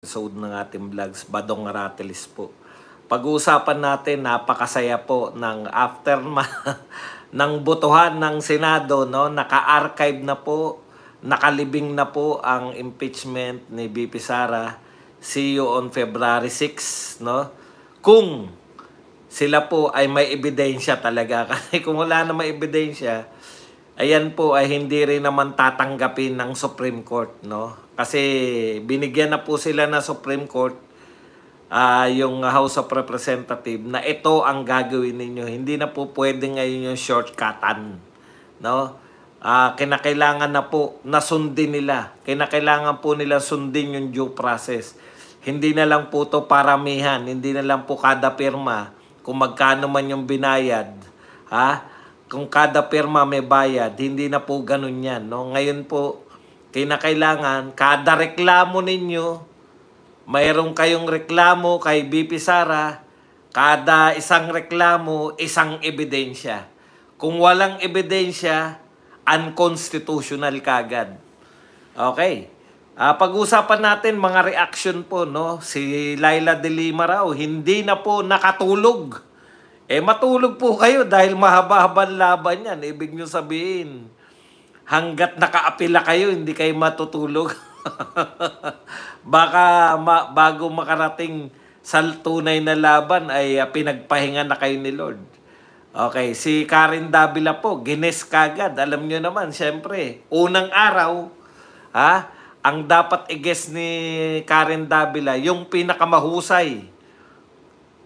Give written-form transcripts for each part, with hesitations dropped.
Episode ng ating vlogs, Badong Aratilis po. Pag-uusapan natin, napakasaya po ng aftermath ng botohan ng Senado, no? Naka-archive na po, nakalibing na po ang impeachment ni VP Sara. See you on February 6, no? Kung sila po ay may ebidensya talaga. Kasi kung wala na may ebidensya, ayan po ay hindi rin naman tatanggapin ng Supreme Court, no? Kasi binigyan na po sila ng Supreme Court, yung House of Representatives, na ito ang gagawin ninyo. Hindi na po pwede ngayon yung shortcutan, no? Kinakailangan na po na sundin nila. Kinakailangan po nila sundin yung due process. Hindi na lang po to paramihan, hindi na lang po kada pirma kung magkano man yung binayad, ha? Kung kada pirma may bayad, hindi na po ganun yan, no? Ngayon po, kinakailangan, kada reklamo ninyo, mayroon kayong reklamo kay VP Sara, kada isang reklamo, isang ebidensya. Kung walang ebidensya, unconstitutional kagad. Okay. Pag-usapan natin mga reaction po, no? Si Laila de Lima raw, hindi na po nakatulog. Matulog po kayo dahil mahaba-habang laban yan. Ibig nyo sabihin, hanggat nakaapila kayo, hindi kayo matutulog. Baka bago makarating sa tunay na laban ay pinagpahinga na kayo ni Lord. Okay, si Karen Davila po, gines kagad. Alam nyo naman, syempre, unang araw, ang dapat i-guess ni Karen Davila, yung pinakamahusay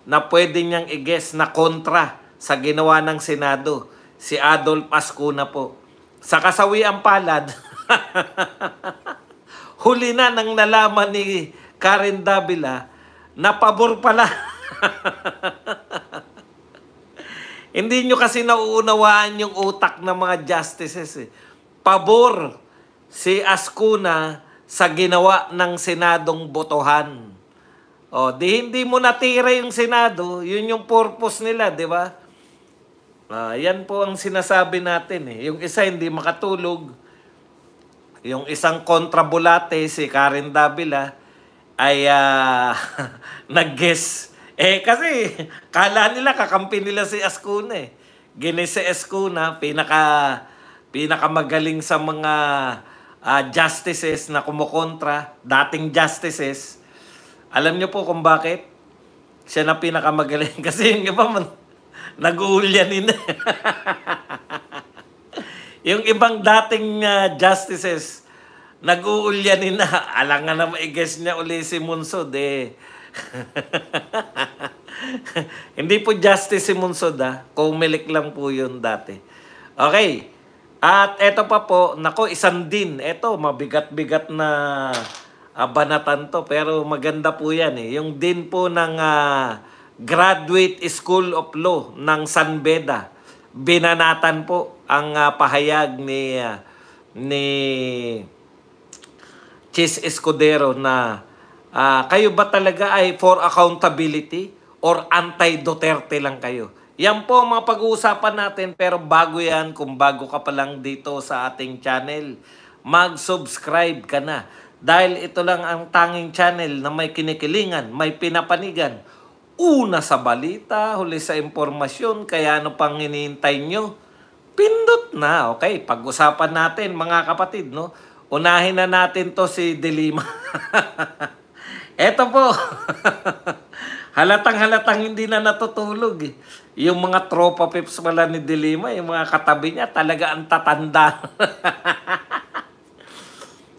na pwede niyang i-guess na kontra sa ginawa ng Senado, si Adolf Ascuna po. Sa kasawiang palad, huli na nang nalaman ni Karen Davila na pabor pala. Hindi nyo kasi nauunawaan yung utak ng mga justices. Pabor si Ascuna sa ginawa ng Senadong botohan. Hindi mo natira yung Senado, yun yung purpose nila, di ba? Yan po ang sinasabi natin. Yung isa hindi makatulog, yung isang kontrabulate, si Karen Davila, ay nag-guess. Kasi kala nila kakampi nila si Ascuna. Ginis si Ascuna, pinakamagaling sa mga justices na kumukontra, dating justices. Alam niyo po kung bakit? Siya na pinakamagaling. Kasi yung iba nag-uulyanin na. Yung ibang dating justices, nag-uulyanin na. Alangan na ma-guess niya uli si Munsod. Hindi po justice si Munsod. Kumilik lang po yun dati. Okay. At eto pa po, nako, isang din. Eto, mabigat-bigat na banatan to. Pero maganda po yan. Yung din po ng Graduate School of Law ng San Beda. Binanatan po ang pahayag ni Chis Escudero na kayo ba talaga ay for accountability or anti-Duterte lang kayo? Yan po ang mga pag-uusapan natin, pero bago yan, kung bago ka pa lang dito sa ating channel, mag-subscribe ka na. Dahil ito lang ang tanging channel na may kinikilingan, may pinapanigan. Una sa balita, huli sa impormasyon, kaya ano pang hinihintay nyo? Pindot na, okay? Pag-usapan natin mga kapatid, no? Unahin na natin to si De Lima. Eto po, halatang hindi na natutulog. Yung mga tropa pips pala ni De Lima, yung mga katabi niya, talaga ang tatanda.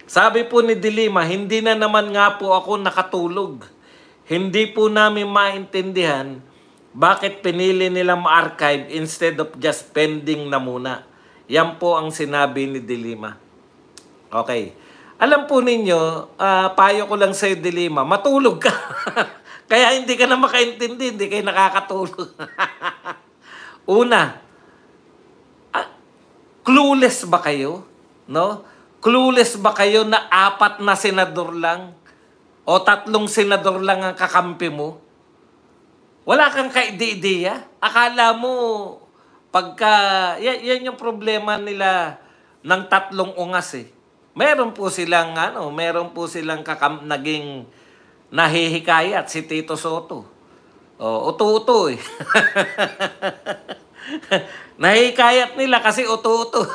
Sabi po ni De Lima, hindi na naman nga po ako nakatulog. Hindi po namin maintindihan bakit pinili nilang ma-archive instead of just pending na muna. Yan po ang sinabi ni De Lima. Okay. Alam po ninyo, payo ko lang sa'yo, De Lima, matulog ka. Kaya hindi ka na makaintindi, hindi kayo nakakatulog. Una, clueless ba kayo? No? Clueless ba kayo na 4 na senador lang? O 3 senador lang ang kakampi mo? Wala kang ka-ideya? Akala mo, yan yung problema nila ng 3 ungas. Meron po silang naging nahihikayat si Tito Soto. Oh, uto-uto eh. Nahihikayat nila kasi uto-uto.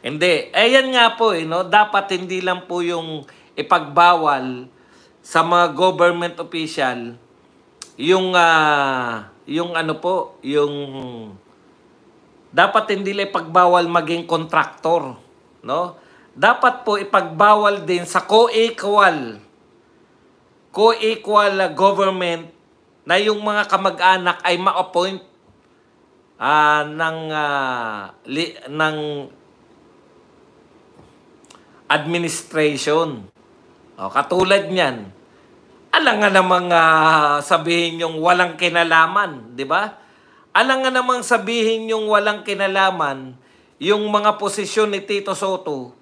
Hindi. Ayan nga po, no? Dapat hindi lang po yung ipagbawal sa mga government official yung ano po, yung dapat hindi lang ipagbawal maging kontraktor, no? Dapat po ipagbawal din sa co-equal government na yung mga kamag-anak ay ma-appoint ng administration. O, katulad niyan. Alam nga namang sabihin yung walang kinalaman, di ba? Alam nga namang sabihin yung walang kinalaman yung mga posisyon ni Tito Soto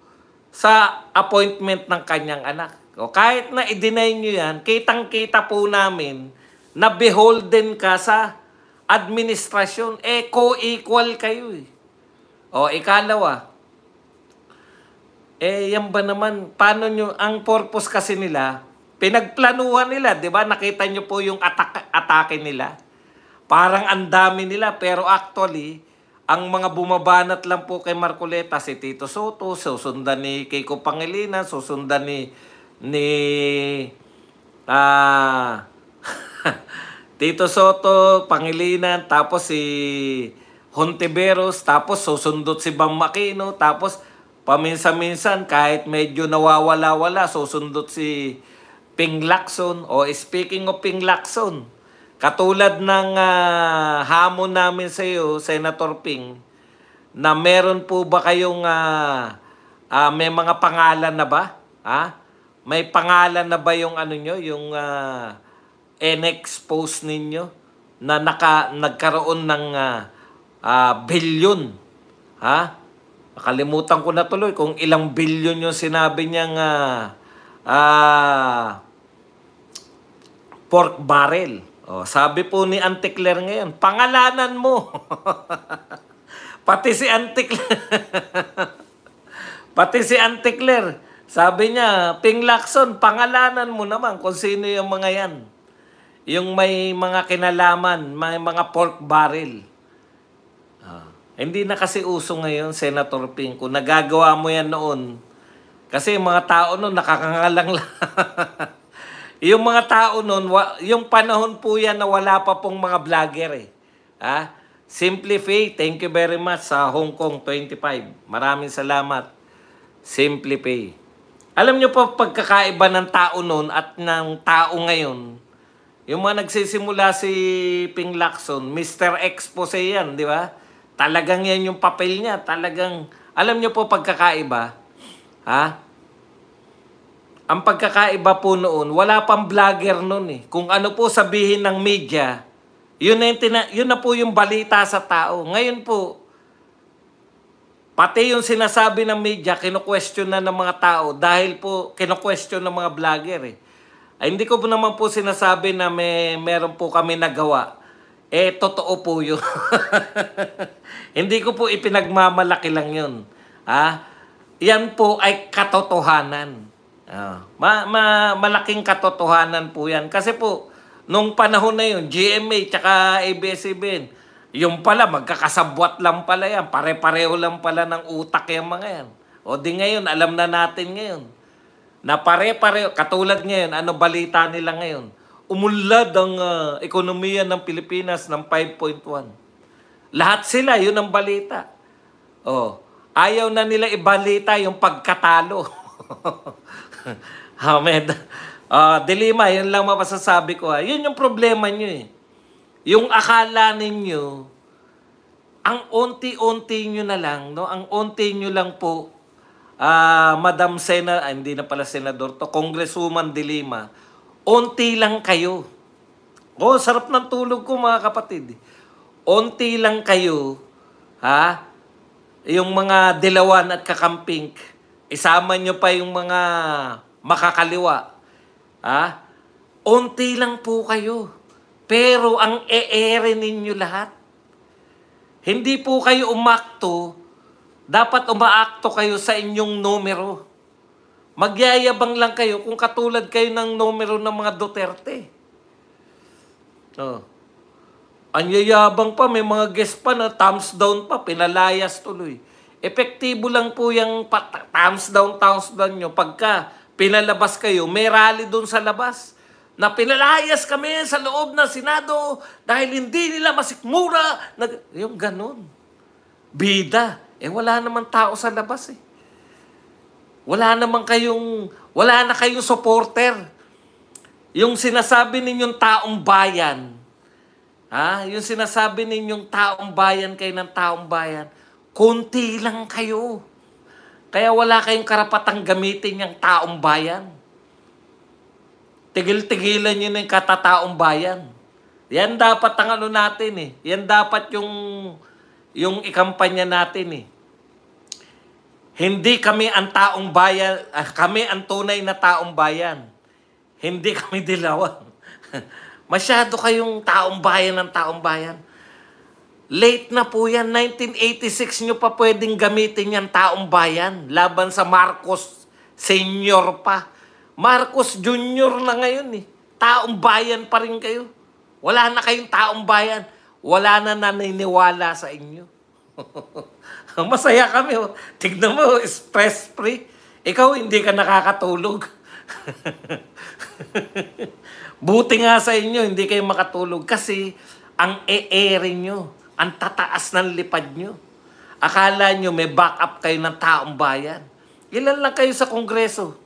sa appointment ng kanyang anak. O, kahit na i-deny nyo yan, kitang-kita po namin na beholden ka sa administrasyon. Co-equal kayo eh. O, ikalawa, yan ba naman, paano nyo, ang purpose kasi nila, pinagplanuhan nila, di ba? Nakita nyo po yung atake nila. Parang ang dami nila, pero actually, ang mga bumabanat lang po kay Marcoleta, si Tito Soto, susundan ni Kiko Pangilinan, susundan ni Tito Soto, Pangilinan, tapos si Hontiveros, tapos susundot si Bam Aquino, tapos paminsan-minsan kahit medyo nawawala-wala, susundot si Ping Lacson. O speaking of Ping Lacson, katulad ng hamon namin sa iyo, Senator Ping, na meron po ba kayong may mga pangalan na ba? May pangalan na ba yung ano nyo, yung in-expose ninyo na nagkaroon ng bilyon? Nakalimutan ko na tuloy kung ilang bilyon yung sinabi niyang pork barrel. O, sabi po ni Auntie Claire ngayon, pangalanan mo. Pati si Auntie Claire. Pati si Auntie Claire. Sabi niya, Ping Lacson, pangalanan mo naman kung sino yung mga yan. Yung may mga kinalaman, may mga pork barrel. Hindi na kasi uso ngayon, Senator Ping. Kung nagagawa mo yan noon, kasi mga tao noon nakakangalang lang. Yung mga tao noon, yung panahon po yan na wala pa pong mga vlogger eh. Simply Faye, thank you very much sa Hong Kong 25. Maraming salamat. Simply Faye. Alam nyo po pagkakaiba ng tao noon at ng tao ngayon, yung mga nagsisimula si Ping Lacson, Mr. Expose yan, di ba? Talagang yan yung papel niya. Talagang, alam nyo po pagkakaiba, ang pagkakaiba po noon, wala pang vlogger noon eh. Kung ano po sabihin ng media, yun na po yung balita sa tao. Ngayon po, pati yung sinasabi ng media, kino-question na ng mga tao dahil po kino-question ng mga vlogger eh. Hindi ko po naman po sinasabi na meron po kami nagawa. Totoo po yun. Hindi ko po ipinagmamalaki lang yun. Yan po ay katotohanan. Malaking katotohanan po yan. Kasi po, nung panahon na yun, GMA tsaka ABS-CBN, yung pala, magkakasabwat lang pala yan. Pare-pareho lang pala ng utak yung mga yan. O di ngayon, alam na natin ngayon. Na pare-pareho, katulad ngayon, ano balita nila ngayon? Umunlad ang ekonomiya ng Pilipinas ng 5.1. Lahat sila, yun ang balita. Ayaw na nila ibalita yung pagkatalo. Dilima, yun lang mapasasabi ko. Yun yung problema nyo eh. Yung akala ninyo, ang unti-unti nyo na lang, no? Ang unti nyo lang po, Madam hindi na pala Senador to, Congresswoman Dilima, unti lang kayo. Sarap ng tulog ko mga kapatid. Unti lang kayo, yung mga dilawan at kakamping, isama nyo pa yung mga makakaliwa. Unti lang po kayo. Pero ang e-ere ninyo lahat. Hindi po kayo umakto, dapat umaakto kayo sa inyong numero. Magyayabang lang kayo kung katulad kayo ng numero ng mga Duterte. Oh. Ang yayabang pa, may mga guest pa na thumbs down pa, pinalayas tuloy. Epektibo lang po yung thumbs down nyo. Pagka pinalabas kayo, may rally doon sa labas na pinalayas kami sa loob ng Senado dahil hindi nila masikmura. Yung ganun. Bida. Wala naman tao sa labas eh. Wala na kayong supporter. Yung sinasabi ninyong taong bayan, yung sinasabi ninyong taong bayan kayo ng taong bayan, konti lang kayo. Kaya wala kayong karapatang gamitin yung taong bayan. Tigil-tigilan nyo na yung katataong bayan. Yan dapat ang ano natin eh. Yan dapat yung ikampanya natin eh. Hindi kami ang taong bayan, kami ang tunay na taong bayan. Hindi kami dilawan. Masyado kayong taong bayan ng taong bayan. Late na po yan. 1986 nyo pa pwedeng gamitin yan taong bayan. Laban sa Marcos Senior pa. Marcos Junior na ngayon eh. Taong bayan pa rin kayo. Wala na kayong taong bayan. Wala na naniniwala sa inyo. Masaya kami. Oh. Tignan mo, stress free. Ikaw hindi ka nakakatulog. Buti nga sa inyo, hindi kayo makatulog kasi ang e-ere nyo, ang tataas ng lipad nyo. Akala nyo may backup kayo ng taong bayan. Ilan lang kayo sa Kongreso?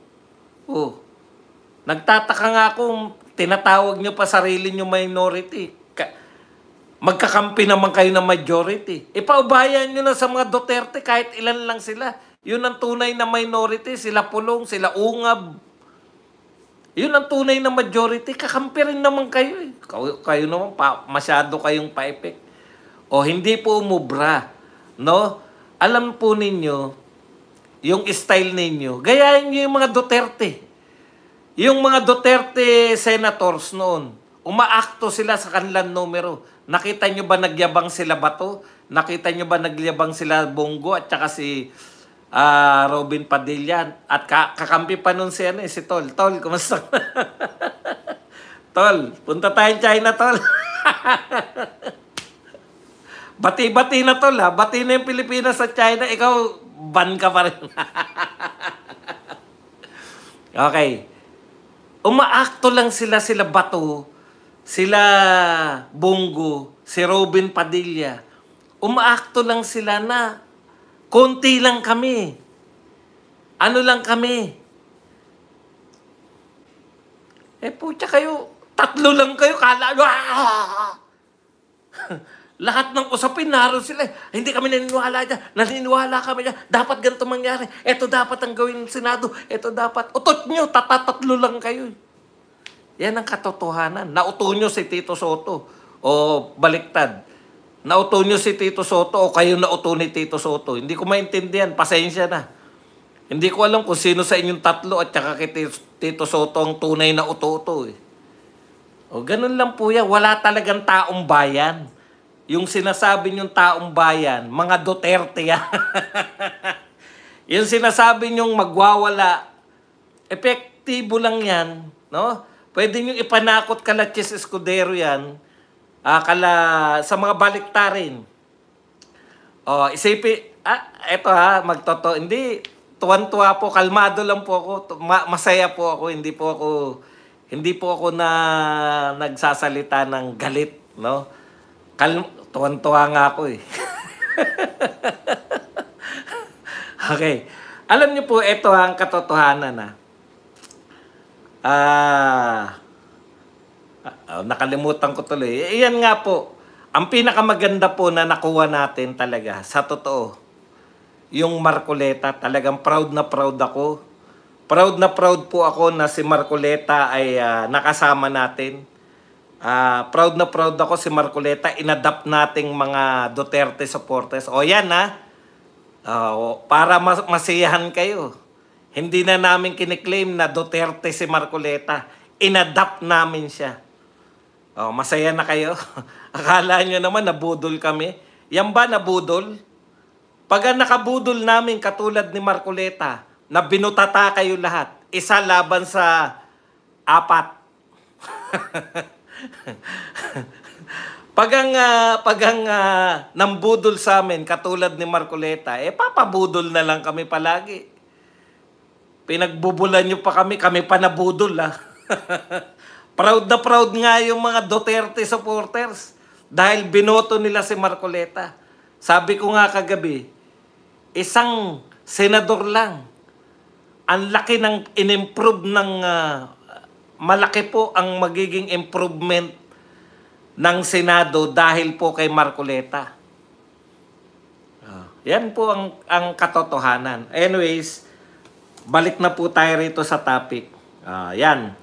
Oh. Nagtataka nga kung tinatawag nyo pa sarili nyo minority. Magkakampi naman kayo ng majority. Ipaubayan nyo na sa mga Duterte kahit ilan lang sila. Yun ang tunay na minority. Sila Pulong, sila Ungab. Yun ang tunay na majority. Kakampi rin naman kayo eh. Kayo naman, masyado kayong pa-effect. O hindi po umubra. No? Alam po ninyo, yung style ninyo, gayahin nyo yung mga Duterte. Yung mga Duterte senators noon, umaakto sila sa kanilang numero. Nakita nyo ba nagyabang sila Bato? Nakita nyo ba nagyabang sila Bongo at saka si Robin Padilla? At kakampi pa nun si Tol. Tol, kumusta? Tol, punta tayong China, Tol. Bati-bati na, Tol, ha? Bati na yung Pilipinas sa China. Ikaw, ban ka pa rin. Okay. Umaakto lang sila Bato, sila Bongo, si Robin Padilla. Umaakto lang sila na konti lang kami. Ano lang kami? Putya kayo, 3 lang kayo, kala nyo, lahat ng usapin, naroon sila. Hindi kami naniniwala dyan. Naniniwala kami dyan. Dapat ganito mangyari. Ito dapat ang gawin ng Senado. Ito dapat. Utot nyo, 3 lang kayo. Yan ang katotohanan. Nauto nyo si Tito Soto. O baliktad. Nauto nyo si Tito Soto o kayo nauto ni Tito Soto. Hindi ko maintindihan. Pasensya na. Hindi ko alam kung sino sa inyong 3 at saka kay Tito Soto ang tunay na uto-uto eh. O ganun lang po yan. Wala talagang taong bayan. Yung sinasabi nyong taong bayan, mga Duterte yan. Yung sinasabi nyong magwawala, epektibo lang yan, no? Pwede nyo ipanakot kala Chis Escudero yan, sa mga baliktarin. O, isipin, eto magtoto, hindi, tuwan-tuwa po, kalmado lang po ako, masaya po ako, hindi po ako na nagsasalita ng galit, no? Tuwan-tuwa nga ako eh. Okay. Alam niyo po, ito ang katotohanan nakalimutan ko tuloy. Iyan nga po, ang pinakamaganda po na nakuha natin talaga, sa totoo, yung Marcoleta, talagang proud na proud ako. Proud na proud po ako na si Marcoleta ay nakasama natin. Proud na proud ako si Marcoleta, inadapt nating mga Duterte supporters. O yan para masiyahan kayo. Hindi na namin kiniklaim na Duterte si Marcoleta. Inadapt namin siya. Masaya na kayo? Akala nyo naman nabudol kami. Yan ba nabudol? Pag nakabudol namin katulad ni Marcoleta, na binutata kayo lahat. Isa laban sa 4. Pag ang nambudol sa amin, katulad ni Marcoleta, papabudol na lang kami palagi. Pinagbubulan nyo pa kami pa nabudol Proud na proud nga yung mga Duterte supporters dahil binoto nila si Marcoleta. Sabi ko nga kagabi, isang senador lang. Ang laki ng in-improve ng malaki po ang magiging improvement ng Senado dahil po kay Marcoleta. Yan po ang katotohanan. Anyways, balik na po tayo rito sa topic. Yan.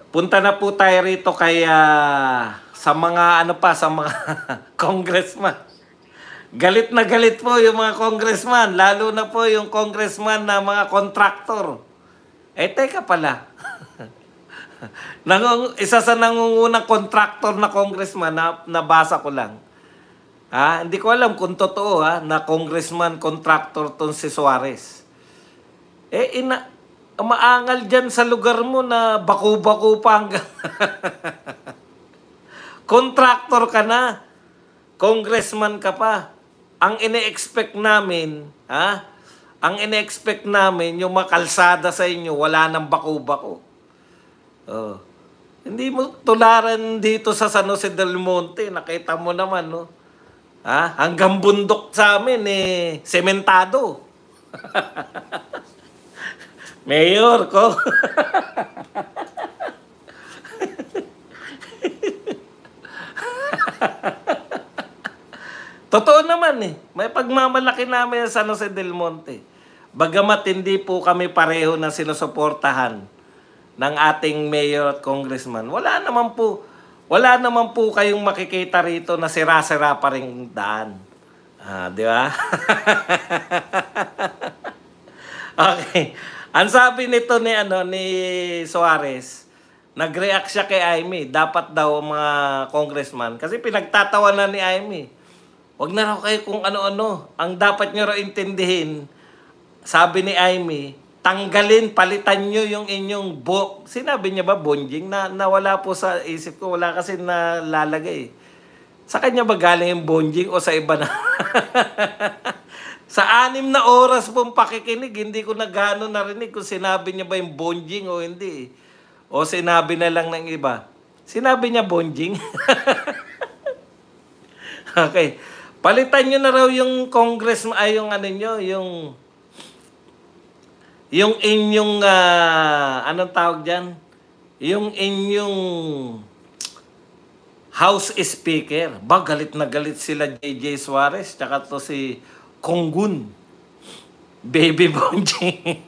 Punta na po tayo rito kay sa mga sa mga congressman. Galit na galit po yung mga congressman, lalo na po yung congressman na mga contractor. Teka pala. Isa sa nangungunang contractor na congressman na nabasa ko lang. Hindi ko alam kung totoo na congressman contractor ton si Suarez. Maangal dyan sa lugar mo na baku-baku pa hanggang contractor ka na. Congressman ka pa. Ang ine-expect namin, ang ine-expect namin, yung makalsada sa inyo, wala nang baku-baku. Hindi mo tularan dito sa San Jose del Monte. Nakita mo naman, no? Hanggang bundok sa amin, sementado. Mayor ko. Totoo naman may pagmamalaki namin sa San Jose del Monte. Bagamat hindi po kami pareho na sinusuportahan ng ating mayor at congressman, wala naman po kayong makikita rito na sira-sira pa ring daan. Di ba? Okay. Ang sabi nito ni Suarez, nag-react siya kay Amy. Dapat daw mga congressman, kasi pinagtatawanan ni Amy. Wag na raw kayo kung ano-ano. Ang dapat nyo raw intindihin, sabi ni Amy, tanggalin, palitan nyo yung inyong sinabi niya ba bonjing? Nawala po sa isip ko, wala kasi nalalagay. Sa kanya ba galing yung bonjing o sa iba na? Sa 6 na oras pong pakikinig, hindi ko na gano'n narinig kung sinabi niya ba yung bonjing o hindi. O sinabi na lang ng iba. Sinabi niya bonjing? Okay. Palitan nyo na raw yung congressman, yung yung inyong, anong tawag dyan? Yung inyong House Speaker. Galit na galit sila JJ Suarez, tsaka to si Konggun. Baby Bonjing.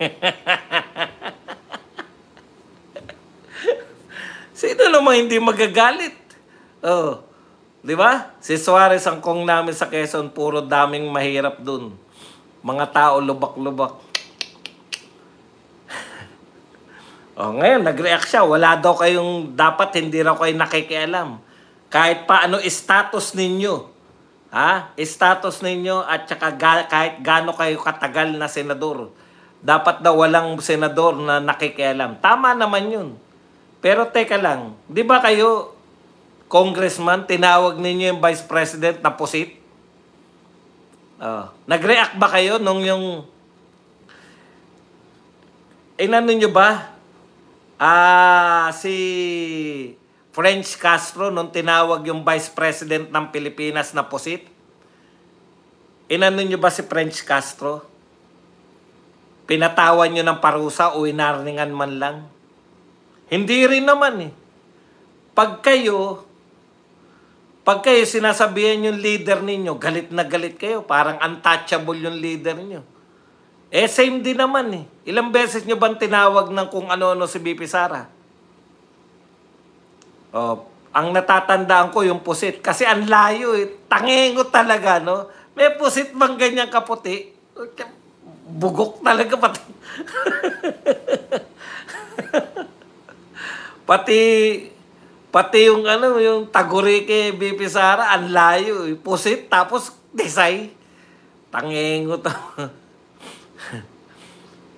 Sino naman hindi magagalit? Di ba? Si Suarez ang kong namin sa Quezon, puro daming mahirap dun. Mga tao lubak-lubak. Ngayon, nag-react siya. Wala daw kayong, dapat hindi raw kayo nakikialam. Kahit pa ano status ninyo. Status ninyo at saka kahit gaano kayo katagal na senador. Dapat daw walang senador na nakikialam. Tama naman yun. Pero teka lang, di ba kayo, congressman, tinawag ninyo yung vice president na pusit? Nag-react ba kayo nung yung... Inano nyo ba? Si French Castro nung tinawag yung vice president ng Pilipinas na pusit? Inano nyo ba si French Castro? Pinatawan nyo ng parusa o inarningan man lang? Hindi rin naman Pag kayo sinasabihan yung leader ninyo, galit na galit kayo, parang untouchable yung leader niyo. Same din naman Ilang beses nyo bang tinawag ng kung ano-ano si BP Sara? Ang natatandaan ko yung pusit. Kasi ang layo Tangengo talaga, no? May pusit bang ganyan kaputi? Bugok talaga pati. Pati yung yung Tagurike BP Sara, ang layo Pusit, tapos Desay. Tangengo to.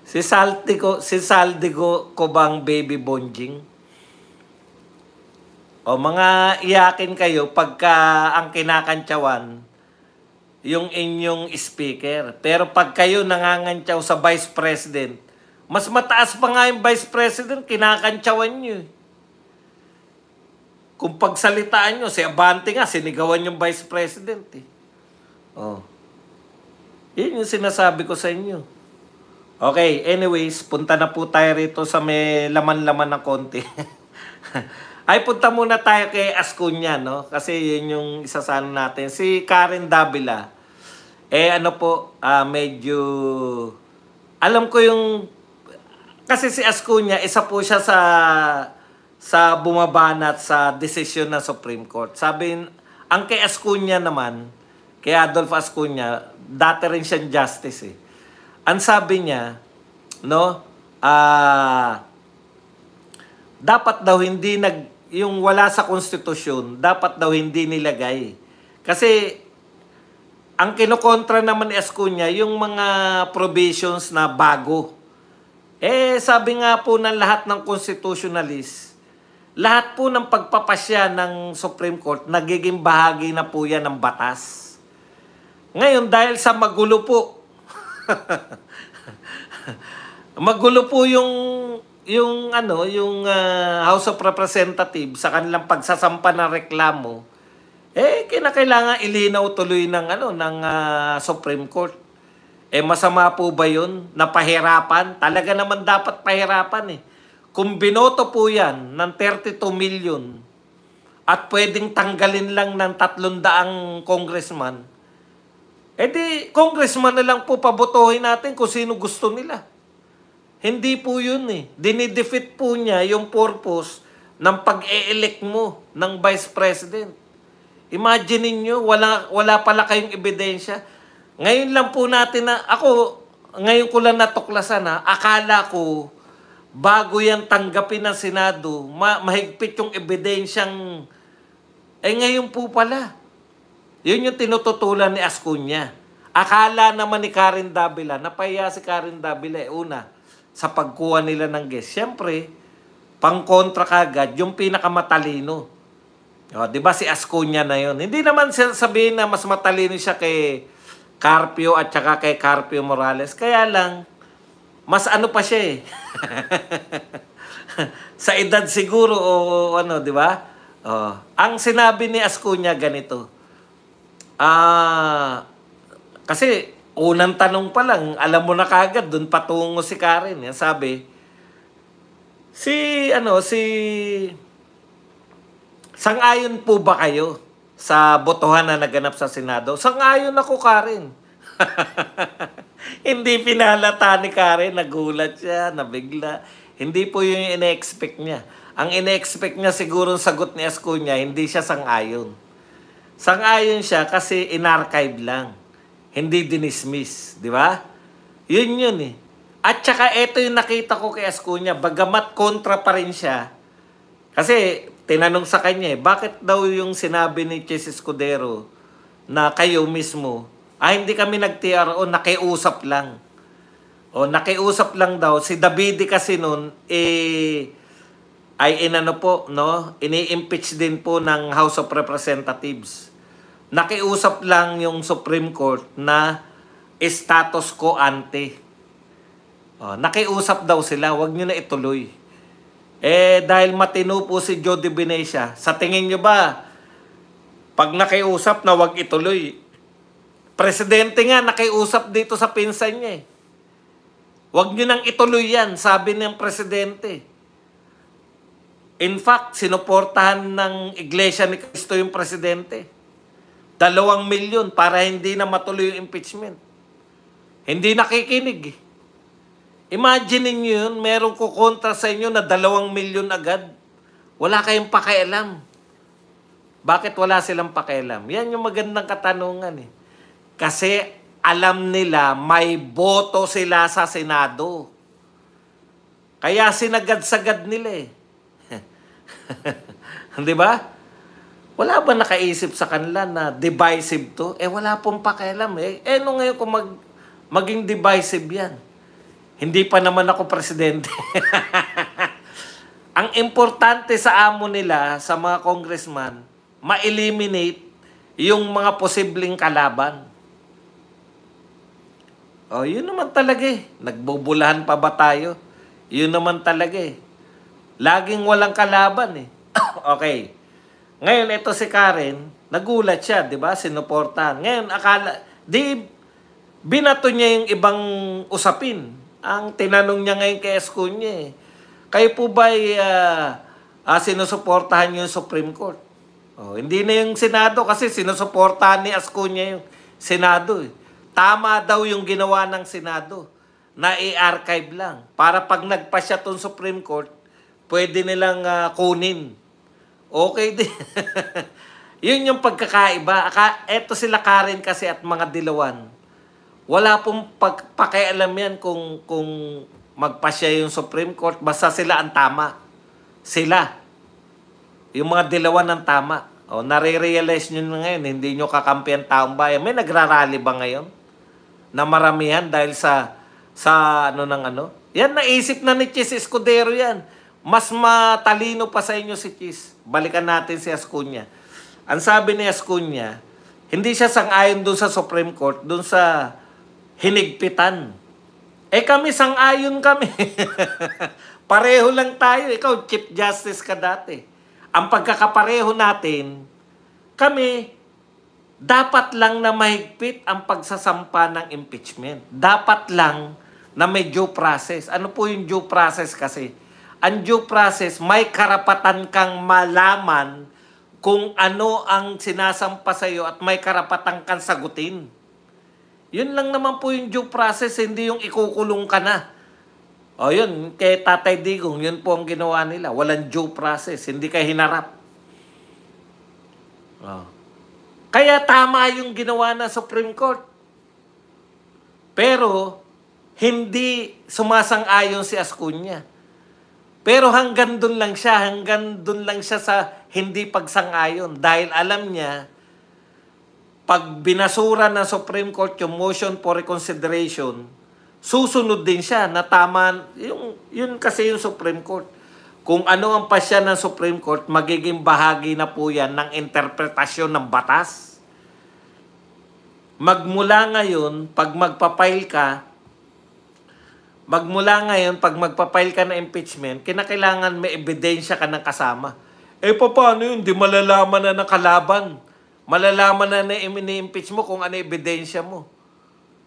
Si Saldi ko bang baby bonjing? O mga iyakin kayo pagka ang kinakantsawan yung inyong speaker. Pero pag kayo nangangantsaw sa Vice President, mas mataas pa nga yung Vice President, kinakantsawan nyo. Kung pagsalitaan nyo, si Abante nga, sinigawan yung Vice President. Oh. Yun yung sinasabi ko sa inyo. Okay, anyways, punta na po tayo rito sa may laman-laman ng konti. Ay, punta muna tayo kay Ascuña, no? Kasi yun yung isa sa ano natin. Si Karen Davila, medyo, alam ko yung, kasi si Ascuña, isa po siya sa bumabanat sa desisyon ng Supreme Court. Sabi, ang kay Ascuña naman, kay Adolfo Ascuña, dati rin siyang justice eh. Ang sabi niya, no, dapat daw hindi yung wala sa konstitusyon, dapat daw hindi nilagay. Kasi ang kinokontra naman ni Ascuña, yung mga provisions na bago. Sabi nga po ng lahat ng constitutionalist, lahat po ng pagpapasya ng Supreme Court, nagiging bahagi na po yan ng batas. Ngayon, dahil sa magulo po, magulo po yung House of Representatives sa kanilang pagsasampa ng reklamo, kinakailangan ilinaw tuloy ng Supreme Court. Masama po ba 'yun? Napahirapan? Talaga naman dapat pahirapan eh. Kung binoto po 'yan ng 32 million at pwedeng tanggalin lang ng 300 congressman, di congressman na lang po pabotohin natin kung sino gusto nila. Hindi po yun eh. Dinidefeat po niya yung purpose ng pag-e-elect mo ng Vice President. Imagine niyo wala pala kayong ebidensya. Ngayon lang po natin ngayon ko lang natuklasan akala ko, bago yan tanggapin ng Senado, mahigpit yung ebidensyang, ngayon po pala. Yun yung tinututulan ni Ascuña. Akala naman ni Karen Davila, napahiya si Karen Davila, una, sa pagkuha nila ng guest. Siyempre, pang-kontra kagad, yung pinakamatalino. Di ba si Ascuña na yun? Hindi naman sabihin na mas matalino siya kay Carpio at saka kay Carpio Morales. Kaya lang, mas ano pa siya eh. Sa edad siguro di ba? Ang sinabi ni Ascuña ganito, kasi unang tanong pa lang, alam mo na kagad, doon patungo si Karen. Yan sabi, sang-ayon po ba kayo sa botohan na naganap sa Senado? Sang-ayon ako, Karen. Hindi pinalata ni Karen, nagulat siya, nabigla. Hindi po yung ine-expect niya. Ang ine-expect niya siguro sagot ni Ascuña, hindi siya sang-ayon. Sang-ayon siya kasi in-archive lang. Hindi dinismiss, di ba? Yun eh. At saka ito yung nakita ko kay Ascuña, bagamat kontra pa rin siya. Kasi tinanong sa kanya bakit daw yung sinabi ni Chis Escudero na kayo mismo, hindi kami nag-TRO, nakiusap lang. Nakiusap lang daw. Si Davide kasi nun, ini-impeach din po ng House of Representatives. Nakiusap lang yung Supreme Court na status quo ante. Nakiusap daw sila, wag nyo na ituloy. Dahil matino po si Jody Venecia, sa tingin nyo ba, pag nakiusap na wag ituloy, presidente nga nakiusap dito sa pinsan niya eh. Wag nyo nang ituloy yan, sabi ng presidente. In fact, sinuportahan ng Iglesia ni Cristo yung presidente. 2 milyon para hindi na matuloy yung impeachment. Hindi nakikinig. Imagine niyo yun, merong kukontra sa inyo na 2 milyon agad. Wala kayong pakialam. Bakit wala silang pakialam? Yan yung magandang katanungan eh. Kasi alam nila may boto sila sa Senado. Kaya sinagad-sagad nila eh. Di ba? Wala ba nakaisip sa kanila na divisive to? Wala pong pakialam eh. Ngayon kung maging divisive yan? Hindi pa naman ako presidente. Ang importante sa amo nila, sa mga congressman, ma-eliminate yung mga posibleng kalaban. Oh, yun naman talaga eh. Nagbubulahan pa ba tayo? Yun naman talaga eh. Laging walang kalaban eh. Okay. Ngayon, ito si Karen, nagulat siya, di ba? Sinuportahan. Ngayon, binato niya yung ibang usapin. Ang tinanong niya ngayon kay Escunya eh, kayo po ba sinusuportahan yung Supreme Court? Oh, hindi na yung Senado kasi sinusuportahan ni Escunya yung Senado eh. Tama daw yung ginawa ng Senado na i-archive lang. Para pag nagpasya tong Supreme Court, pwede nilang kunin. Okay din. Yun yung pagkakaiba. Eto sila Karen kasi at mga dilawan. Wala pong pakialam yan kung magpasya yung Supreme Court. Basta sila ang tama. Sila. Yung mga dilawan ang tama. O, nare-realize nyo na ngayon, hindi nyo kakampi ang taong bayan. May nagrarally ba ngayon? Na maramihan dahil sa ano ng ano? Yan, naisip na ni Chis Escudero yan. Mas matalino pa sa inyo si Chis. Balikan natin si Escunya. Ang sabi ni Escunya, hindi siya sang-ayon dun sa Supreme Court, dun sa hinigpitan. Eh kami, sang-ayon kami. Pareho lang tayo. Ikaw, Chief Justice ka dati. Ang pagkakapareho natin, kami, dapat lang na mahigpit ang pagsasampa ng impeachment. Dapat lang na may due process. Ano po yung due process kasi? Ang due process, may karapatan kang malaman kung ano ang sinasampa sa iyo at may karapatan kang sagutin. Yun lang naman po yung due process, hindi yung ikukulong ka na. O yun, kay Tatay Digong, yun po ang ginawa nila. Walang due process, hindi ka hinarap. O. Kaya tama yung ginawa ng Supreme Court. Pero, hindi sumasang-ayon si Escunya. Pero hanggang dun lang siya sa hindi pagsang-ayon. Dahil alam niya, pag binasura ng Supreme Court yung motion for reconsideration, susunod din siya na tama, yun kasi yung Supreme Court. Kung ano ang pasya ng Supreme Court, magiging bahagi na po yan ng interpretasyon ng batas. Magmula ngayon, pag magpapail ka ng impeachment, kinakailangan may ebidensya ka ng kasama. Eh, paano yun? Di malalaman na ng kalaban. Malalaman na ini-impeach mo kung ano ebidensya mo.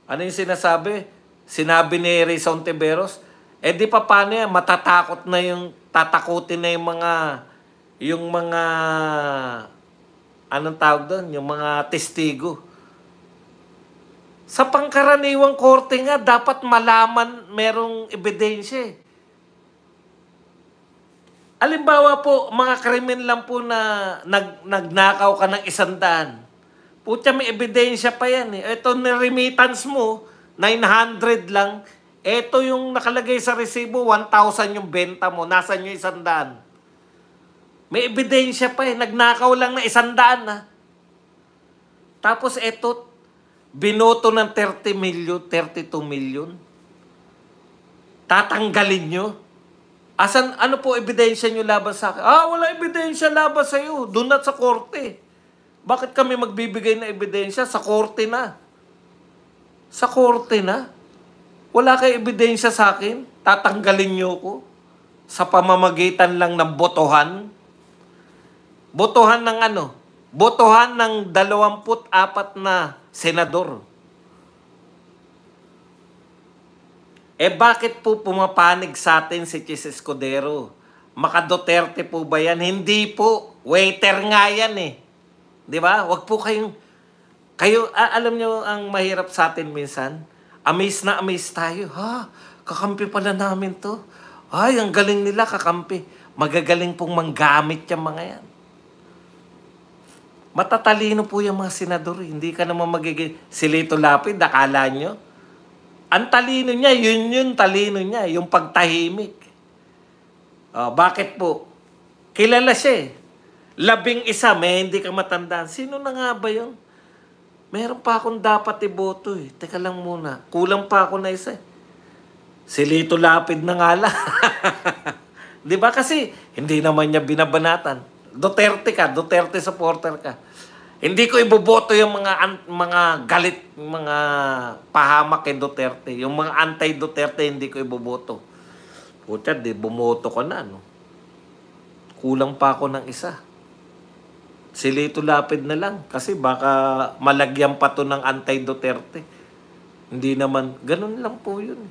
Ano yung sinasabi? Sinabi ni Rizon Tiberos, eh di pa paano yan? Matatakot na tatakutin na yung mga, anong tawag doon? Yung mga testigo. Sa pangkaraniwang korte nga, dapat malaman merong ebidensya. Halimbawa po, mga krimen lang po na nagnakaw ka ng 100. Putya, may ebidensya pa yan eh. Ito, remittance mo, 900 lang. Ito yung nakalagay sa resibo, 1,000 yung benta mo. Nasaan yung 100? May ebidensya pa eh. Nagnakaw lang na 100 na. Tapos ito, binoto ng 30 million, 32 million. Tatanggalin nyo. Ano po ebidensya nyo laban sa akin? Wala ebidensya laban sa iyo. Doon na sa korte. Bakit kami magbibigay ng ebidensya? Sa korte na. Sa korte na. Wala kayo ebidensya sa akin? Tatanggalin nyo ko? Sa pamamagitan lang ng botohan? Botohan ng ano? Botohan ng 24 na senador. Eh bakit po pumapanig sa atin si Chis Escudero? Maka Duterte po ba yan? Hindi po. Waiter nga yan eh. Di ba? Wag po alam nyo ang mahirap sa atin minsan? Amaze na amaze tayo. Kakampi pala namin to. Ay, ang galing nila kakampi. Magagaling pong manggamit yung mga yan. Matatalino po yung mga senador. Hindi ka naman magiging si Lito Lapid, akala nyo? Ang talino niya, yun talino niya, yung pagtahimik. Bakit po? Kilala siya eh. 11, may hindi ka matandaan. Sino na nga ba yun? Meron pa akong dapat iboto eh. Teka lang muna. Kulang pa ako na isa eh. Si Lito Lapid na nga lang. Di ba kasi hindi naman niya binabanatan. Duterte ka, Duterte supporter ka. Hindi ko iboboto yung mga galit, mga pahamak kay Duterte. Yung mga anti-Duterte hindi ko iboboto. Puta, di bumoto ko na, no? Kulang pa ako ng isa. Si Lito Lapid na lang. Kasi baka malagyan pa to ng anti-Duterte. Hindi naman, ganun lang po yun.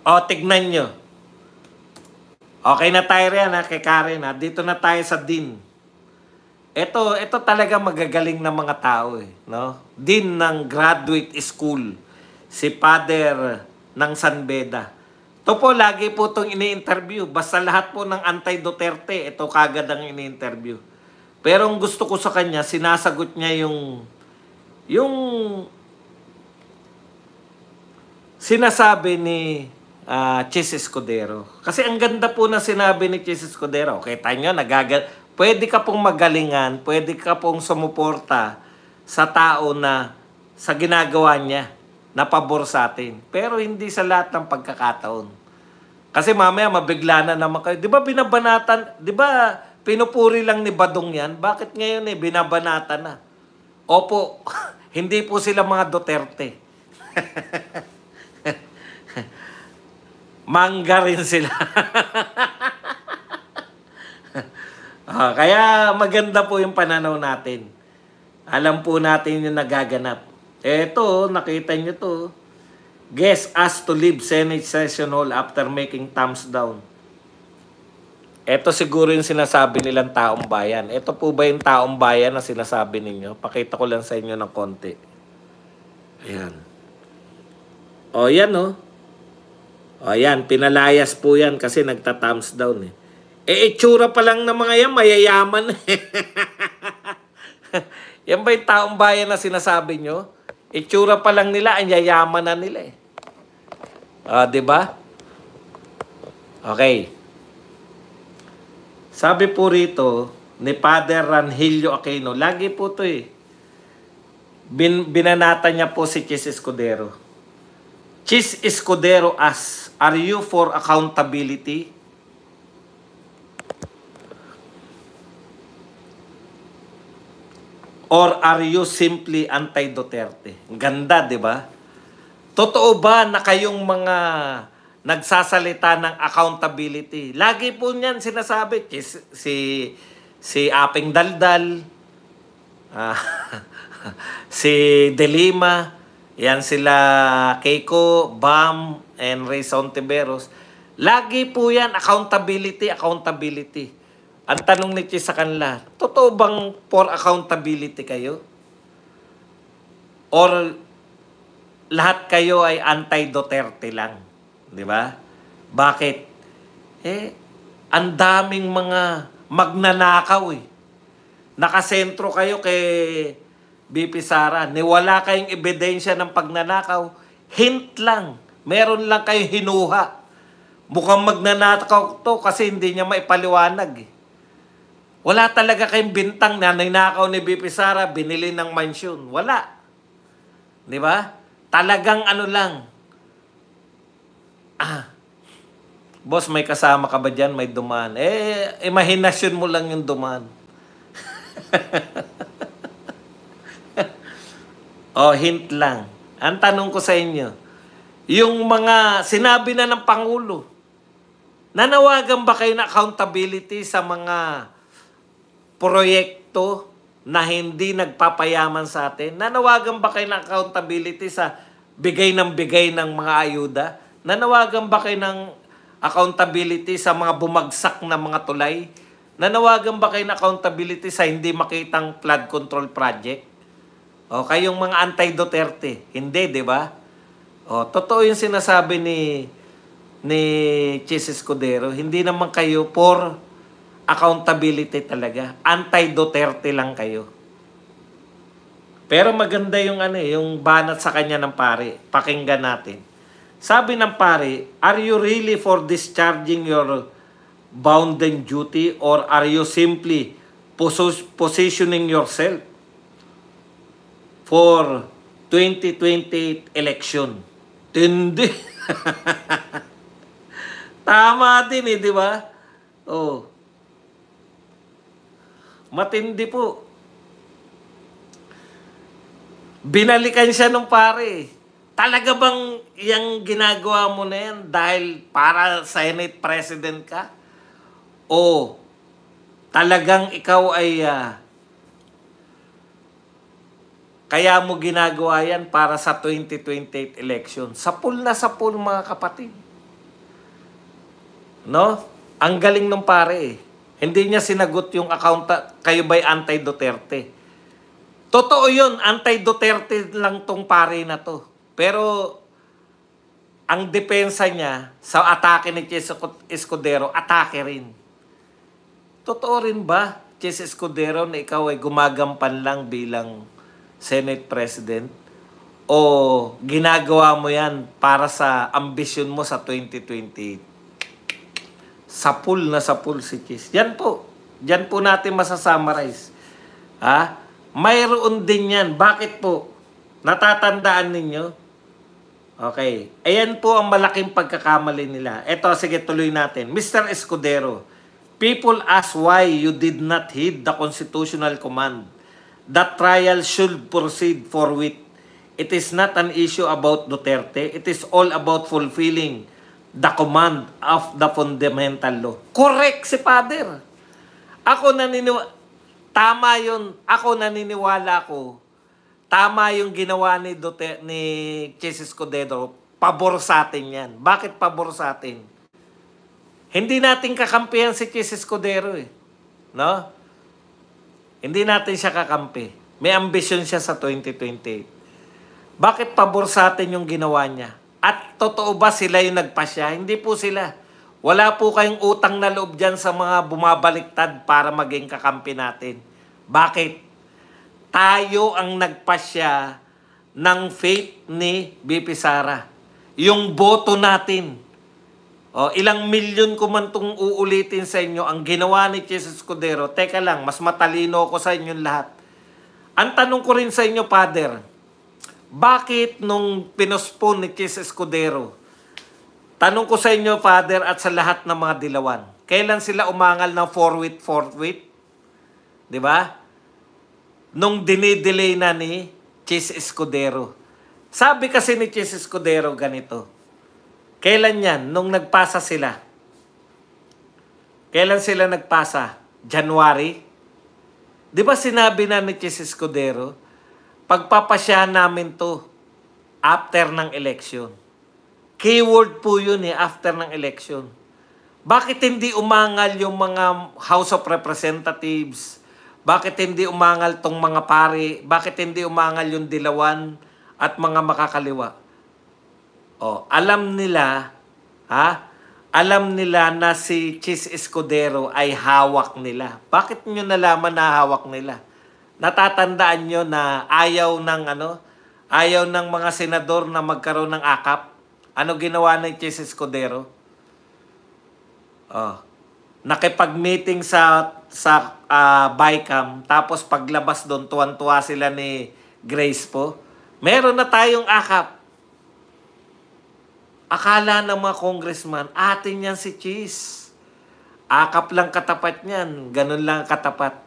O, tignan nyo. Okay na tayo riyan, ha, kay Karen, ha. Dito na tayo sa Dean. Ito talaga magagaling na mga tao, no? Dean ng graduate school. Si Father ng San Beda. Ito po, lagi po itong ini-interview. Basta lahat po ng anti-Duterte, ito kagad ang ini-interview. Pero ang gusto ko sa kanya, sinasagot niya yung sinasabi ni Chis Escudero. Kasi ang ganda po na sinabi ni Chis Escudero. Okay, tayo pwede ka pong magalingan, pwede ka pong sumuporta sa tao na sa ginagawa niya na pabor sa atin. Pero hindi sa lahat ng pagkakataon. Kasi mamaya mabigla na naman kayo. Di ba binabanatan, di ba pinupuri lang ni Badong yan? Bakit ngayon binabanatan na? Opo, hindi po sila mga Duterte. Mangga rin sila. Kaya maganda po yung pananaw natin. Alam po natin yung nagaganap. Eto, nakita nyo to. Guest asked to leave Senate Session Hall after making thumbs down. Eto siguro yung sinasabi nilang taong bayan. Eto po ba yung taong bayan na sinasabi ninyo? Pakita ko lang sa inyo ng konti. Ayan. O, yan o. O, yan. Pinalayas po yan kasi nagta-thumbs down eh. Itsura pa lang ng mga yan, mayayaman. Yan ba yung taong bayan na sinasabi nyo? Itsura pa lang nila, ang yayaman na nila eh. Diba? Okay. Sabi po rito ni Father Ranhilio Aquino, lagi po to eh. Binanata niya po si Chis Escudero. Chis Escudero asks, are you for accountability? Or are you simply anti-Duterte? Ganda, di ba? Totoo ba na kayong mga nagsasalita ng accountability? Lagi po niyan sinasabi. Si Aping Daldal, si Delima, yan sila Keiko, Bam, and Ray Sontiveros. Lagi po yan, accountability, accountability. Ang tanong ni Chis sa kanila, totoo bang for accountability kayo? Or lahat kayo ay anti-Duterte lang? Di ba? Bakit? Ang daming mga magnanakaw eh. Nakasentro kayo kay BP Sara. Wala kayong ebidensya ng pagnanakaw. Hint lang. Meron lang kayo hinuha. Mukhang magnanakaw to kasi hindi niya maipaliwanag eh. Wala talaga kayong bintang na ninakaw ni BP Sara, binili ng mansyon. Wala. Di ba? Talagang ano lang. Boss, may kasama ka ba dyan? May dumaan. Imahinasyon mo lang yung dumaan. Hint lang. Ang tanong ko sa inyo, yung mga sinabi na ng Pangulo, nanawagan ba kayo na accountability sa mga proyekto na hindi nagpapayaman sa atin? Nanawagan ba kayo ng accountability sa bigay ng mga ayuda? Nanawagan ba kayo ng accountability sa mga bumagsak na mga tulay? Nanawagan ba kayo ng accountability sa hindi makitang flood control project? Kayong mga anti-Duterte. Hindi, di ba? Totoo yung sinasabi ni Chis Escudero. Hindi naman kayo for accountability talaga. Anti-Duterte lang kayo. Pero maganda yung yung banat sa kanya ng pare. Pakinggan natin. Sabi ng pare, are you really for discharging your bounden duty or are you simply positioning yourself for 2028 election? Tindi. Tama din eh, di ba? Oh, matindi po. Binalikan siya nung pare. Talaga bang yung ginagawa mo na yan dahil para Senate President ka? O talagang ikaw ay kaya mo ginagawa yan para sa 2028 election? Sapul na sapul mga kapatid. No? Ang galing nung pare eh. Hindi niya sinagot yung account, kayo ba'y anti-Duterte? Totoo yun, anti-Duterte lang tong pare na to. Pero ang depensa niya sa atake ni Chis Escudero, atake rin. Totoo rin ba, Chis Escudero, na ikaw ay gumagampan lang bilang Senate President? O ginagawa mo yan para sa ambisyon mo sa 2028? Sapul na sapul si Chis. Yan po. Yan po natin masasummarize. Ha? Mayroon din yan. Bakit po? Natatandaan ninyo? Okay. Ayan po ang malaking pagkakamali nila. Eto, sige, tuloy natin. Mr. Escudero, people ask why you did not heed the constitutional command. The trial should proceed forthwith. It is not an issue about Duterte. It is all about fulfilling the command of the fundamental law. Correct si Father. Ako naniniwala. Tama yun. Ako naniniwala ko. Tama yung ginawa ni Chis Escudero. Pabor sa atin yan. Bakit pabor sa atin? Hindi natin kakampihan si Chis Escudero eh. No? Hindi natin siya kakampi. May ambisyon siya sa 2028. Bakit pabor sa atin yung ginawa niya? At totoo ba sila yung nagpasya? Hindi po sila. Wala po kayong utang na loob dyan sa mga bumabaliktad para maging kakampi natin. Bakit? Tayo ang nagpasya ng faith ni BP Sara. Yung boto natin. O, ilang milyon ko man itong uulitin sa inyo. Ang ginawa ni Chis Escudero, teka lang, mas matalino ko sa inyong lahat. Ang tanong ko rin sa inyo, Father, bakit nung pinospone ni Chis Escudero, tanong ko sa inyo, Father, at sa lahat ng mga dilawan, kailan sila umangal ng forthwith? Di ba? Nung dinidelay na ni Chis Escudero. Sabi kasi ni Chis Escudero ganito, kailan yan? Nung nagpasa sila. Kailan sila nagpasa? January? Di ba sinabi na ni Chis Escudero, pagpapasyahan namin to after ng election. Keyword po yun eh, after ng election. Bakit hindi umangal yung mga House of Representatives? Bakit hindi umangal tong mga pari? Bakit hindi umangal yung dilawan at mga makakaliwa? Oh, alam nila, ha? Alam nila na si Chis Escudero ay hawak nila. Bakit nyo nalaman na hawak nila? Natatandaan nyo na ayaw ng mga senador na magkaroon ng akap. Ano ginawa ng Chis Escudero? Oh, nakipag-meeting sa BICAM, tapos paglabas doon, tuwan-tuwa sila ni Grace po. Meron na tayong akap. Akala ng mga congressman, atin yan si Chis. Akap lang katapat niyan, ganun lang katapat.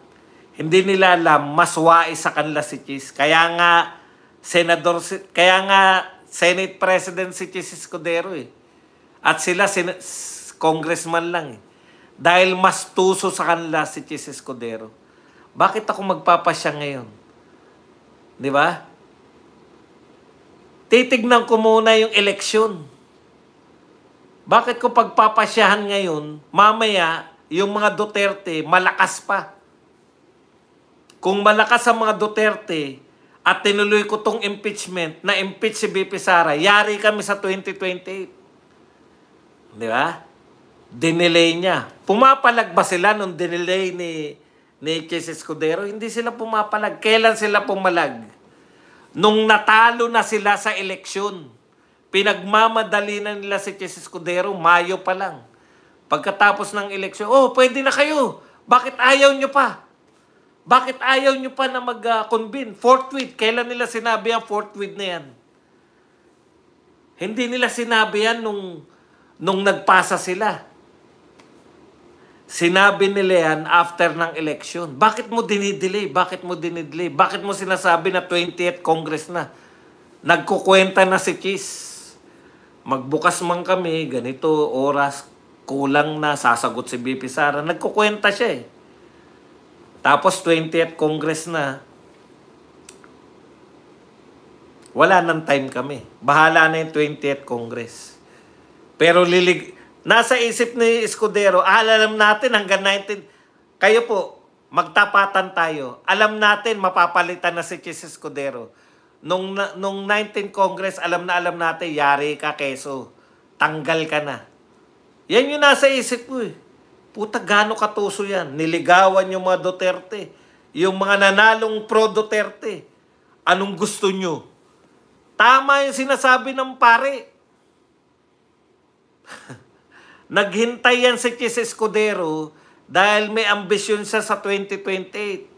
Hindi nila alam, mas wais sa kanila si Chis. Kaya nga, Senate President si Chis Escudero eh. At sila, congressman lang eh. Dahil mas tuso sa kanila si Chis Escudero. Bakit ako magpapasya ngayon? Di ba? Titignan ko muna yung eleksyon. Bakit ko pagpapasyahan ngayon, mamaya, yung mga Duterte, malakas pa. Kung malakas ang mga Duterte at tinuloy ko tong impeachment, na impeach si BP Sara, yari kami sa 2028. Di ba? Dinelay niya. Pumapalag ba sila nung dinelay ni Chis Escudero? Hindi sila pumapalag. Kailan sila pumalag? Nung natalo na sila sa eleksyon. Pinagmamadali na nila si Chis Escudero, Mayo pa lang. Pagkatapos ng eleksyon, oh, pwede na kayo. Bakit ayaw nyo pa? Bakit ayaw nyo pa na mag-convene? Forthwith. Kailan nila sinabi ang forthwith na yan? Hindi nila sinabi yan nung nagpasa sila. Sinabi nila yan after ng election. Bakit mo dinidelay? Bakit mo dinidelay? Bakit mo sinasabi na 20th Congress na? Nagkukwenta na si Chis. Magbukas man kami, ganito, oras, kulang na, sasagot si BP Sara. Nagkukwenta siya eh. Tapos 20th Congress na, wala nang time kami. Bahala na yung 20th Congress. Pero nasa isip ni Escudero, alam natin hanggang 19, kayo po, magtapatan tayo. Alam natin, mapapalitan na si Chis Escudero. Nung 19 Congress, alam natin, yari ka, keso. Tanggal ka na. Yan yung nasa isip ko eh. Puta, gano'ng katuso yan. Niligawan yung mga Duterte. Yung mga nanalong pro-Duterte. Anong gusto nyo? Tama yung sinasabi ng pare. Naghintay yan si Chis Escudero dahil may ambisyon siya sa 2028.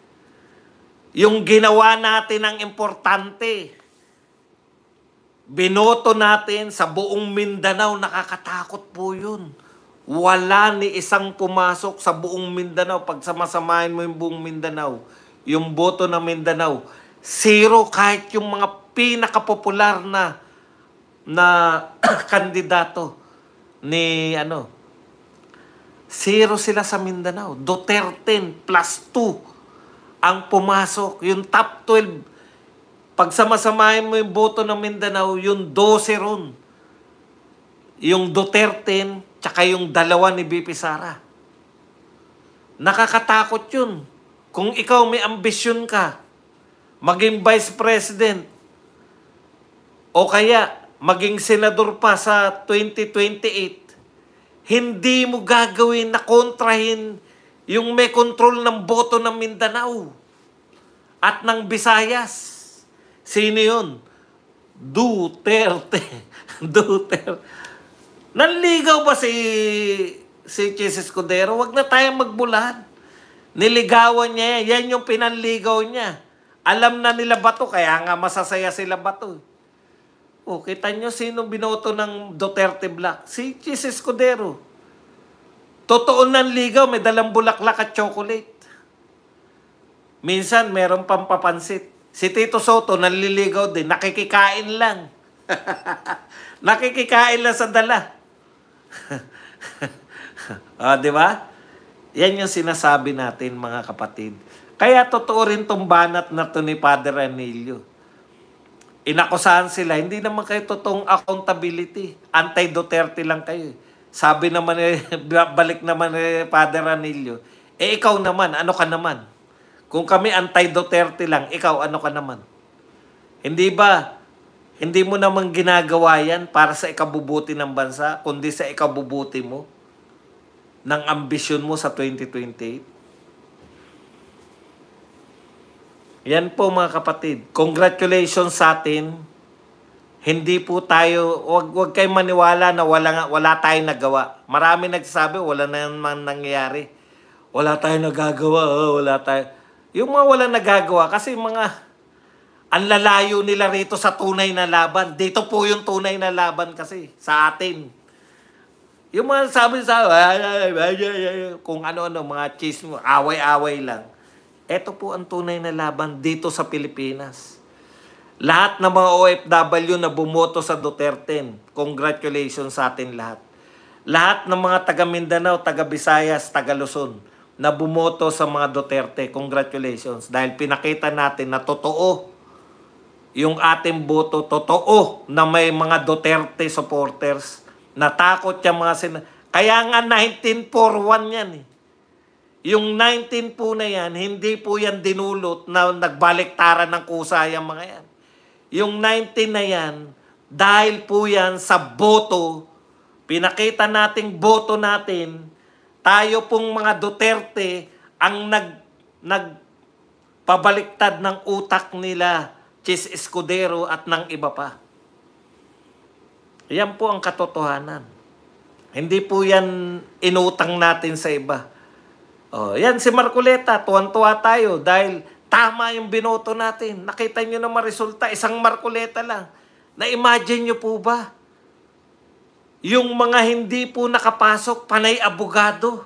Yung ginawa natin ang importante. Binoto natin sa buong Mindanao, nakakatakot po yun. Wala ni isang pumasok sa buong Mindanao. Pag samasamahin mo yung buong Mindanao, yung boto ng Mindanao, zero kahit yung mga pinakapopular na kandidato ni zero sila sa Mindanao. Duterte plus 2 ang pumasok. Yung top 12, pag samasamahin mo yung boto ng Mindanao, yung 12 ron. Yung Duterte, tsaka yung dalawa ni BP Sara. Nakakatakot yun. Kung ikaw may ambisyon ka, maging vice president, o kaya maging senador pa sa 2028, hindi mo gagawin na kontrahin yung may control ng boto ng Mindanao at ng Visayas. Sino yun? Duterte. Duterte. Nanligaw ba si Chis Escudero? Wag na tayong magbulan. Niligawan niya yan. Yan yung pinanligaw niya. Alam na nila Bato, kaya nga masasaya sila Bato. O, kita nyo sino binoto ng Duterte Black? Si Chis Escudero. Totoo ng ligaw, may dalang bulaklak at chocolate. Minsan, meron pang papansit. Si Tito Soto, nanliligaw din, nakikikain lang. Nakikikain lang sa dala. Di ba? Yan yung sinasabi natin, mga kapatid. Kaya totoo rin tong banat na to ni Father Anilio. Inakusahan sila, hindi naman kayo totoong accountability. Anti-Duterte lang kayo. Sabi naman balik naman Father Anilio, ikaw naman, ano ka naman? Kung kami anti-Duterte lang, ikaw ano ka naman? Hindi ba, hindi mo naman ginagawa yan para sa ikabubuti ng bansa, kundi sa ikabubuti mo, ng ambisyon mo sa 2028? Yan po mga kapatid. Congratulations sa atin. Hindi po tayo, wag kayong maniwala na wala tayong nagawa. Marami nagsasabi, wala na naman nangyayari. Wala tayong nagagawa, wala tayo. Yung mga wala nagagawa, kasi mga, ang lalayo nila rito sa tunay na laban. Dito po yung tunay na laban kasi, sa atin. Yung mga sabi sa, kung ano-ano, mga chismo, away-away lang. Ito po ang tunay na laban dito sa Pilipinas. Lahat ng mga OFW na bumoto sa Duterte, congratulations sa atin lahat. Lahat ng mga taga Mindanao, taga Visayas, taga Luzon na bumoto sa mga Duterte, congratulations. Dahil pinakita natin na totoo yung ating boto, totoo na may mga Duterte supporters. Natakot yung mga kaya nga 1941 yan eh. Yung 19 po na yan, hindi po yan dinulot na nagbaliktaran ng kusa yung mga yan. Yung 19 na yan, dahil po yan sa boto, pinakita nating boto natin, tayo pong mga Duterte ang nagpabaliktad ng utak nila, Chis Escudero at ng iba pa. Yan po ang katotohanan. Hindi po yan inutang natin sa iba. Yan si Marcoleta, tuwan-tuwa tayo dahil tama yung binoto natin. Nakita nyo naman resulta, isang Marcoleta lang. Na-imagine nyo po ba? Yung mga hindi po nakapasok, panay abogado.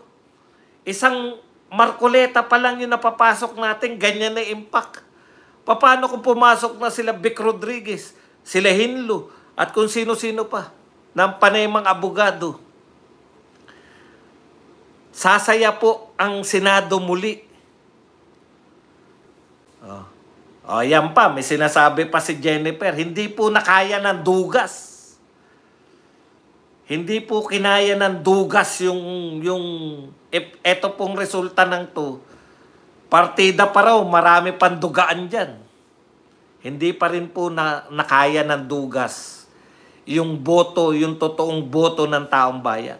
Isang Marcoleta pa lang yung napapasok natin, ganyan na impact. Paano kung pumasok na sila Vic Rodriguez, sila Hinlo, at kung sino-sino pa, ng panay mga abogado? Sasaya po ang Senado muli. Yan pa, may sinasabi pa si Jennifer, hindi po nakaya ng dugas. Hindi po kinaya ng dugas eto pong resulta ng to. Partida pa raw, marami pang dugaan dyan. Hindi pa rin po nakaya ng dugas yung boto, yung totoong boto ng taong bayan.